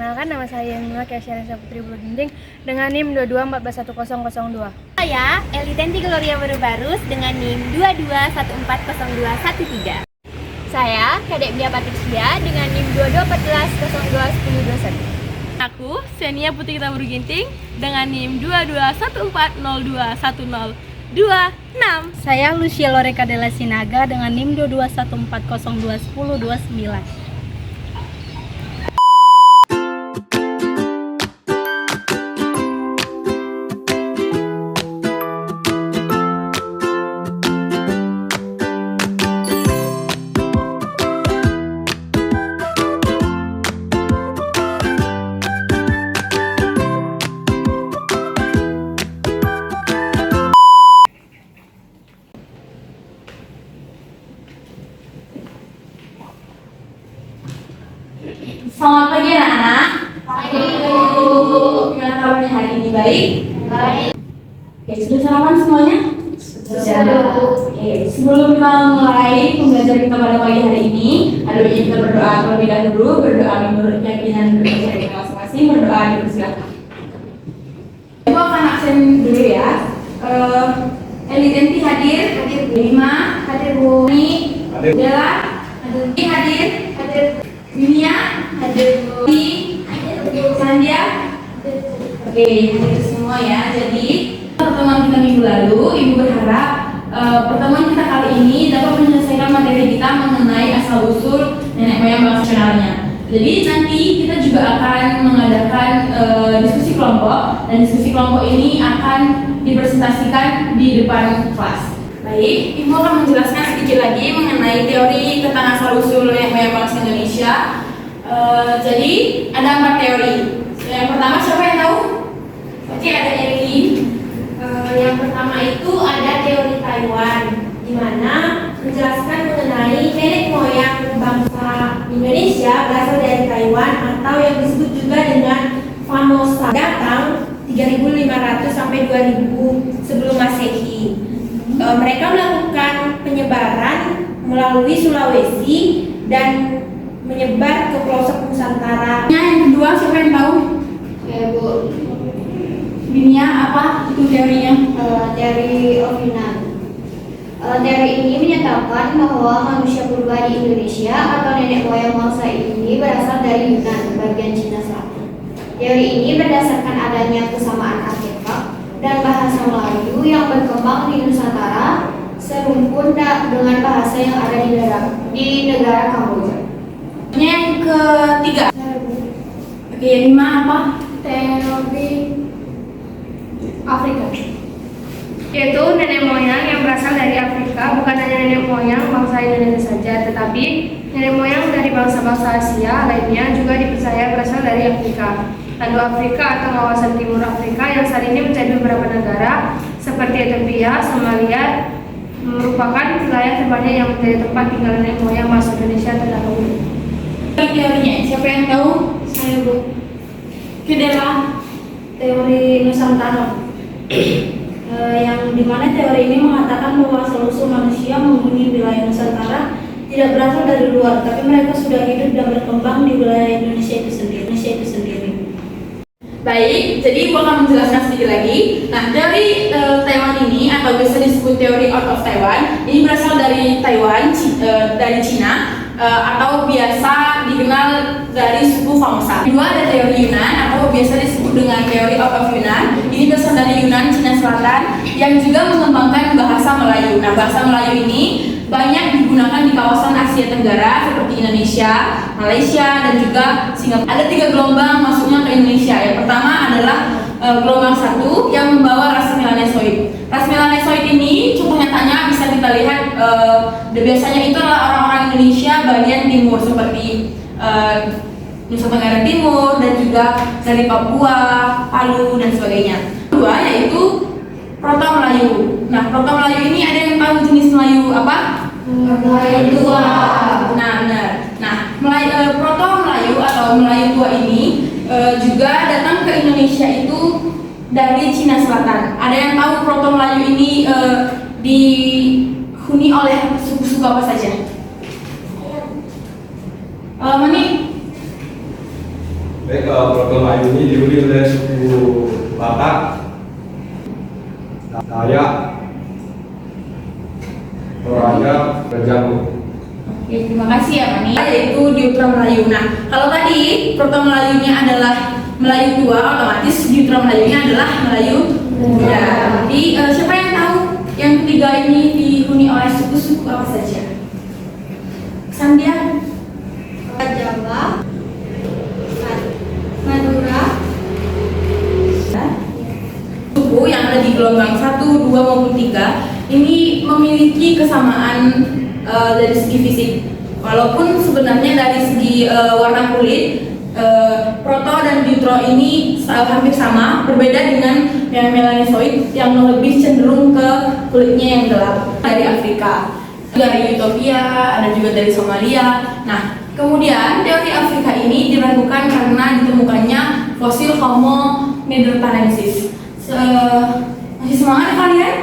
Perkenalkan, nama saya Mila Kesyaresa Putri Bulu Ginting dengan NIM 22141002. Saya Elitenti Gloria Baru-Barus dengan NIM 22140213. Saya Kadek Bia Patricia dengan NIM 2214021021. Aku Senia Putri Bulu Ginting dengan NIM 2214021026. Saya Lucia Loreka Della Sinaga dengan NIM 2214021029. Selamat pagi anak-anak. Pagi Bu. Gimana kabarnya hari ini, baik? Baik. Oke, sudah sarapan semuanya? Sudah. Oke, sebelum kita mulai pembelajaran kita pada pagi hari ini, ada baiknya kita berdoa terlebih dahulu. Berdoa menurut keyakinan kita masing-masing. Berdoa dipersilakan. Ibu akan absen dulu ya. Elitenti hadir. Hadir. Lima. Hadir Bu. Ini. Hadir. Bella. Hadir. Hadir. Hadir. Dunia. Hadir Bu. Sandia. Oke, hadir semua ya. Jadi pertemuan kita minggu lalu, Ibu berharap pertemuan kita kali ini dapat menyelesaikan materi kita mengenai asal usul nenek moyang bangsa nasionalnya. Jadi nanti kita juga akan mengadakan diskusi kelompok, dan diskusi kelompok ini akan dipresentasikan di depan kelas. Baik, Ibu akan menjelaskan sedikit lagi mengenai teori tentang asal usul nenek moyang bangsa Indonesia. Jadi ada 4 teori. Yang pertama siapa yang tahu? Oke, ada Erwin. Yang pertama itu ada teori Taiwan, di mana menjelaskan mengenai nenek moyang bangsa Indonesia berasal dari Taiwan atau yang disebut juga dengan Formosa. Datang 3.500 sampai 2.000 sebelum Masehi. Mereka melakukan penyebaran melalui Sulawesi dan menyebar ke pelosok Nusantara. Yang kedua siapa yang tahu? Ya Bu. Dunia apa itu teorinya? Teori Ovinan. Teori ini menyatakan bahwa manusia purba di Indonesia atau nenek moyang bangsa ini berasal dari Yunan, bagian Cina Selatan. Teori ini berdasarkan adanya kesamaan artefak dan bahasa Melayu yang berkembang di Nusantara serumpun dengan bahasa yang ada di negara Kamboja. Yang ketiga. Oke, yang lima apa? Teori Afrika, yaitu nenek moyang yang berasal dari Afrika, bukan hanya nenek moyang bangsa Indonesia saja, tetapi nenek moyang dari bangsa-bangsa Asia lainnya juga dipercaya berasal dari Afrika. Lalu Afrika atau kawasan timur Afrika yang saat ini menjadi beberapa negara seperti Ethiopia, Somalia merupakan wilayah terbanyak yang menjadi tempat tinggal nenek moyang bangsa Indonesia terdahulu. Teorinya siapa yang tahu? Saya Bu. Kedela. Teori Nusantara, yang dimana teori ini mengatakan bahwa asal-usul manusia menghuni wilayah Nusantara tidak berasal dari luar, tapi mereka sudah hidup dan berkembang di wilayah Indonesia itu sendiri. Baik, jadi Ibu akan menjelaskan sedikit lagi. Nah, teori Taiwan ini atau biasa disebut teori out of Taiwan, ini berasal dari Taiwan, dari Cina, atau biasa dikenal dari suku Formosa. Kedua ada teori Yunan atau biasa disebut dengan teori out of Yunan. Ini berasal dari Yunan, Cina Selatan, yang juga mengembangkan bahasa Melayu. Nah, bahasa Melayu ini banyak digunakan di kawasan Asia Tenggara seperti Indonesia, Malaysia, dan juga Singapura. Ada 3 gelombang masuknya ke Indonesia. Yang pertama adalah gelombang 1 yang membawa ras Melanesoid. Ras Melanesoid ini contoh nyatanya bisa kita lihat biasanya itu adalah orang-orang Indonesia bagian timur seperti Nusa Tenggara Timur dan juga dari Papua, Palu dan sebagainya. Kedua yaitu Proto Melayu. Nah, Proto Melayu ini ada yang tahu jenis Melayu apa? Melayu tua. Nah, benar. Nah, Proto Melayu atau Melayu tua ini juga datang ke Indonesia itu dari Cina Selatan. Ada yang tahu Proto Melayu ini dihuni oleh suku-suku apa saja? Mani? Baik, program Melayu ini dihuni oleh suku Batak, Dayak, Toraja, dan Jambu. Oke, terima kasih ya Mani. Yaitu Diutra Melayu. Nah, kalau tadi proto Melayunya adalah Melayu tua, otomatis Diutra Melayunya adalah Melayu muda. Tapi siapa yang tahu yang ketiga ini dihuni oleh suku-suku apa saja? Sandia? Jawa, Madura, Suku yang ada di gelombang 1, 2 maupun 3 ini memiliki kesamaan dari segi fisik. Walaupun sebenarnya dari segi warna kulit proto dan diutro ini hampir sama, berbeda dengan yang melanosoid yang lebih cenderung ke kulitnya yang gelap. Dari Afrika, dari Ethiopia, ada juga dari Somalia. Nah, kemudian teori Afrika ini diragukan karena ditemukannya fosil Homo neanderthalensis. Masih semangat kalian?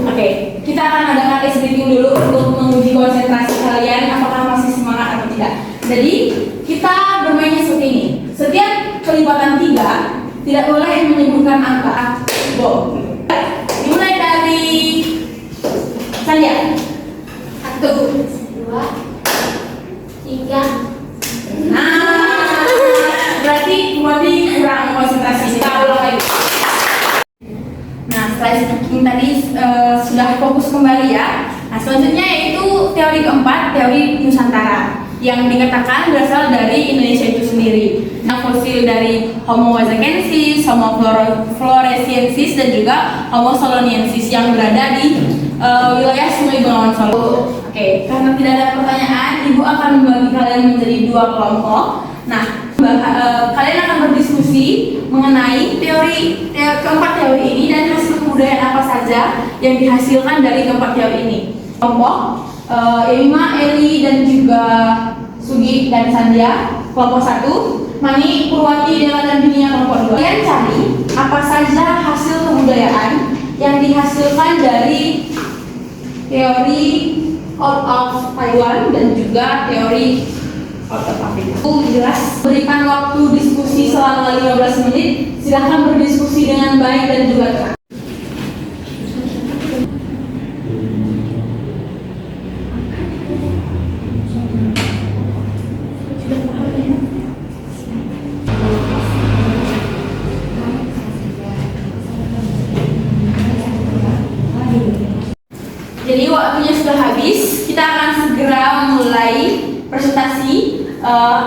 Oke, kita akan adakan ice breathing dulu untuk menguji konsentrasi kalian apakah masih semangat atau tidak. Jadi kita bermainnya seperti ini. Setiap kelipatan 3 tidak boleh menyebutkan angka. Dimulai dari Sandia. 1, 2, 3. Nah, berarti kurang konsentrasi. Kita ulang lagi. Nah, setelah speaking tadi sudah fokus kembali ya. Nah, selanjutnya yaitu teori keempat, teori Nusantara, yang dikatakan berasal dari Indonesia itu sendiri. Nah, fosil dari Homo wazakensis, Homo floresiensis, dan juga Homo soloniensis yang berada di wilayah Sungai Bengawan Solo. Oke, karena tidak ada pertanyaan, Ibu akan membagi kalian menjadi 2 kelompok. Nah, kalian akan berdiskusi mengenai keempat teori ini dan hasil kebudayaan apa saja yang dihasilkan dari keempat teori ini. Kelompok Emma, Eli, dan juga Sugi dan Sandia. Kelompok 1, Mani, Purwati, Dela, dan Binia. Kelompok 2. Kalian cari apa saja hasil kebudayaan yang dihasilkan dari teori out of Taiwan dan juga teori out of Afrika. Jelas. Berikan waktu diskusi selama 15 menit. Silahkan berdiskusi dengan baik dan juga terang. Jadi waktunya sudah habis, kita akan segera mulai presentasi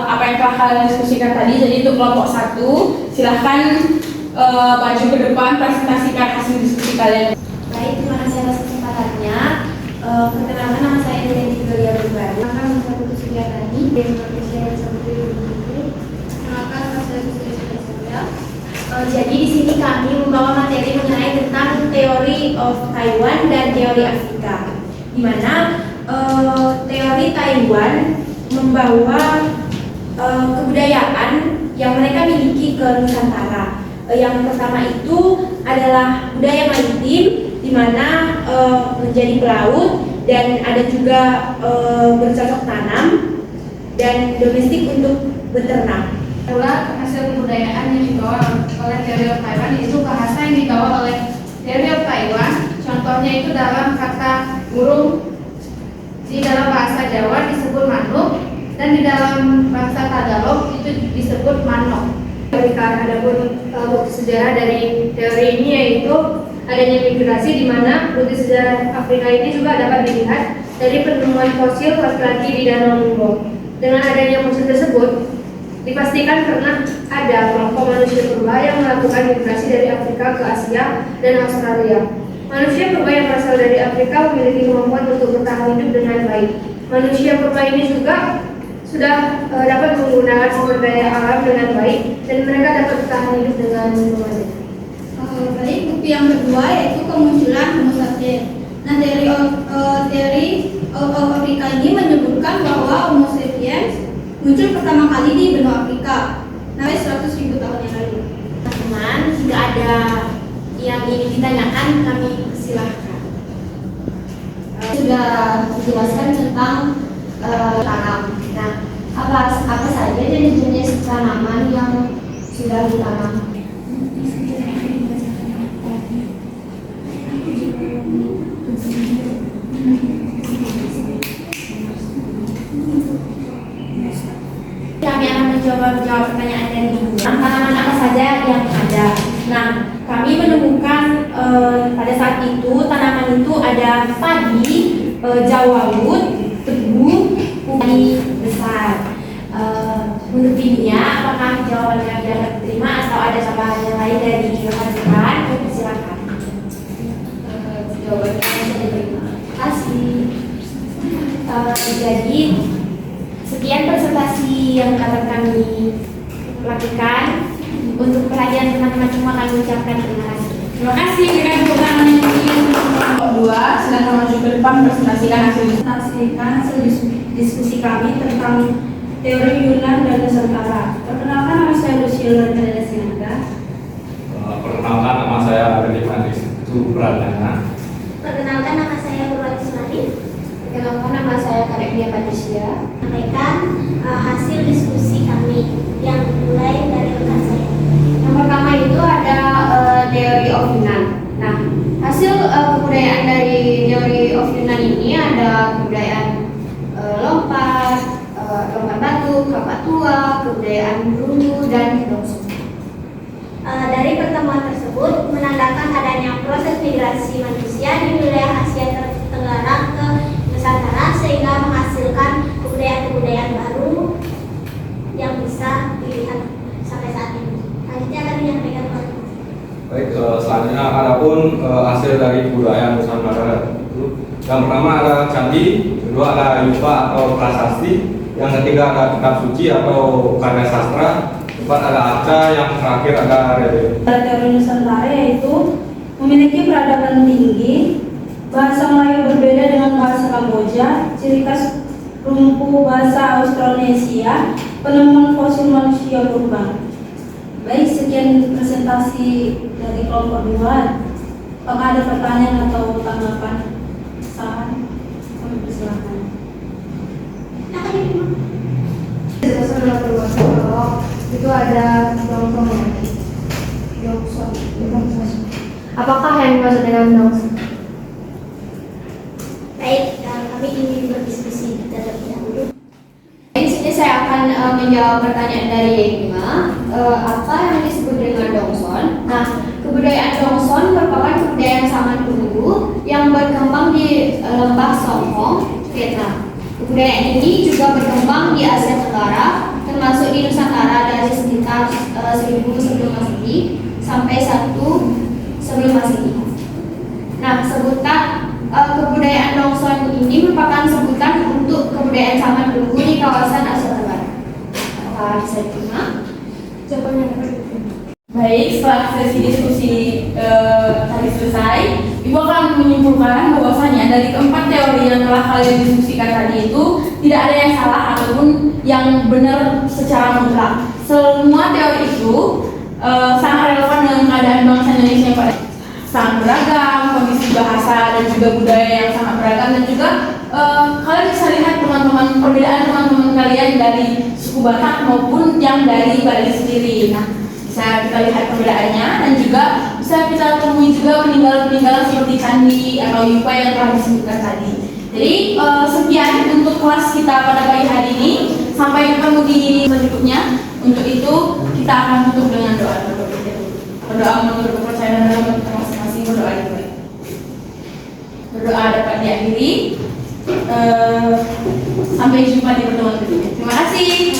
apa yang telah kalian diskusikan tadi. Jadi untuk kelompok 1, silahkan maju ke depan presentasikan hasil diskusi kalian. Baik, terima kasih atas kesempatannya. Perkenalkan, nama saya Nidenti Gloria Berbaru. Akan mengikuti kegiatan ini di Indonesia yang seperti ini. Perkenalkan, nama saya Nidenti Gloria. Jadi di sini kami membawa materi mengenai tentang teori of Taiwan dan teori Afrika, di mana teori Taiwan membawa kebudayaan yang mereka miliki ke Nusantara. Yang pertama itu adalah budaya maritim, di mana menjadi pelaut dan ada juga bercocok tanam dan domestik untuk beternak. Itulah hasil kebudayaan yang dibawa oleh teori of Taiwan, itu bahasa yang dibawa oleh teori of Taiwan. Contohnya itu dalam kata burung, di dalam bahasa Jawa disebut manuk, dan di dalam bahasa Tagalog itu disebut manok. Adapun bukti sejarah dari teori ini yaitu adanya migrasi, di mana bukti sejarah Afrika ini juga dapat dilihat dari penemuan fosil laki-laki di Danau Nunggo. Dengan adanya fosil tersebut, dipastikan pernah ada kelompok manusia purba yang melakukan migrasi dari Afrika ke Asia dan Australia. Manusia purba yang berasal dari Afrika memiliki kemampuan untuk bertahan hidup dengan baik. Manusia purba ini juga sudah dapat menggunakan sumber daya alam dengan baik, dan mereka dapat bertahan hidup dengan baik. Baik, bukti yang kedua yaitu kemunculan Homo sapiens. Nah, teori of Afrika ini menyebutkan bahwa Homo sapiens muncul pertama kali di benua Afrika, 100.000 tahun yang lalu. Teman-teman, jika ada yang ingin ditanyakan, kami silahkan. Sudah menjelaskan tentang tanam. Nah, Apa saja jenis-jenis tanaman yang sudah ditanam? Kami akan mencoba menjawab pertanyaan dari Ibu. Tanaman apa saja yang ada? Nah, kami menemukan pada saat itu tanaman itu ada padi, jawawut, tebu, ubi besar. Untuk Ibunya, apakah jawabannya dapat diterima atau ada tambahan yang lain dari rekan-rekan? Silakan. Jawabannya bisa diterima. Terima kasih. Jadi sekian presentasi yang dapat kami lakukan. Untuk perhatian teman-teman semua kami ucapkan terima kasih. Terima kasih. Berikan tepuk tangan yang tinggi untuk kelompok 2. Silakan maju ke depan presentasikan hasil Diskusi kami tentang teori Yunan dan Nusantara. Perkenalkan, nama saya Luciana Dada Sinaga. Perkenalkan, nama saya Arif Andis itu Pradana. Perkenalkan, nama saya Nurwati Sunari. Perkenalkan, nama saya Karekdia Patricia. Sampaikan hasil diskusi kami yang mulai dari rekan saya. Yang pertama itu ada teori of Yunan. Nah, hasil kebudayaan dari teori of Yunan ini ada kebudayaan lompat batu, kapak tua, kebudayaan Brunei dan Dongson. Dari pertemuan tersebut menandakan adanya proses migrasi manusia di wilayah Asia Tenggara ke Nusantara sehingga menghasilkan kebudayaan-kebudayaan baru yang bisa dilihat sampai saat ini. Selanjutnya akan menyampaikan Baik, selanjutnya adapun hasil dari kebudayaan Nusantara itu yang pertama ada candi, kedua ada yupa atau prasasti, yang ketiga ada kitab suci atau karya sastra, keempat ada arca, yang terakhir ada relief. Teori Nusantara yaitu memiliki peradaban tinggi, bahasa Melayu berbeda dengan bahasa Kamboja, ciri khas rumpu bahasa Austronesia, penemuan fosil manusia purba. Baik, sekian presentasi dari kelompok 2. Apakah ada pertanyaan atau tanggapan? Saran? Kami persilakan. Kalau itu ada Dongson lagi. Dongson. Apakah yang dimaksud dengan Dongson? baik, kami ingin berdiskusi terlebih dahulu. Di sini saya akan menjawab pertanyaan dari Yema. Apa yang disebut dengan Dongson? Nah, kebudayaan Dongson merupakan kebudayaan zaman dulu yang berkembang di lembah Songhong, Vietnam. Kebudayaan ini juga berkembang di Asia Tenggara, termasuk di Nusantara dari sekitar 1000 sebelum Masehi sampai 1 sebelum Masehi. Nah, sebutan kebudayaan Dongson ini merupakan sebutan untuk kebudayaan zaman dulu di kawasan Asia Tenggara. Apakah bisa diterima? Jawabannya Baik, setelah sesi diskusi tadi selesai, Ibu akan menyimpulkan bahwasanya dari keempat teori yang telah kalian diskusikan tadi itu tidak ada yang salah ataupun yang benar secara mutlak. Semua teori itu sangat relevan dengan keadaan bangsa Indonesia yang pada sangat beragam, kondisi bahasa dan juga budaya yang sangat beragam, dan juga kalian bisa lihat perbedaan teman-teman kalian dari suku Batak maupun yang dari Bali sendiri. Nah, bisa kita lihat perbedaannya dan juga bisa kita temui juga peninggalan-peninggalan seperti candi atau yupa yang telah disebutkan tadi. Jadi sekian untuk kelas kita pada pagi hari ini. Sampai ketemu di berikutnya. Untuk itu kita akan tutup dengan doa. Berdoa menurut kepercayaan dalam kita masing-masing, berdoa juga. Berdoa dapat diakhiri. Sampai jumpa di pertemuan berikutnya. Terima kasih.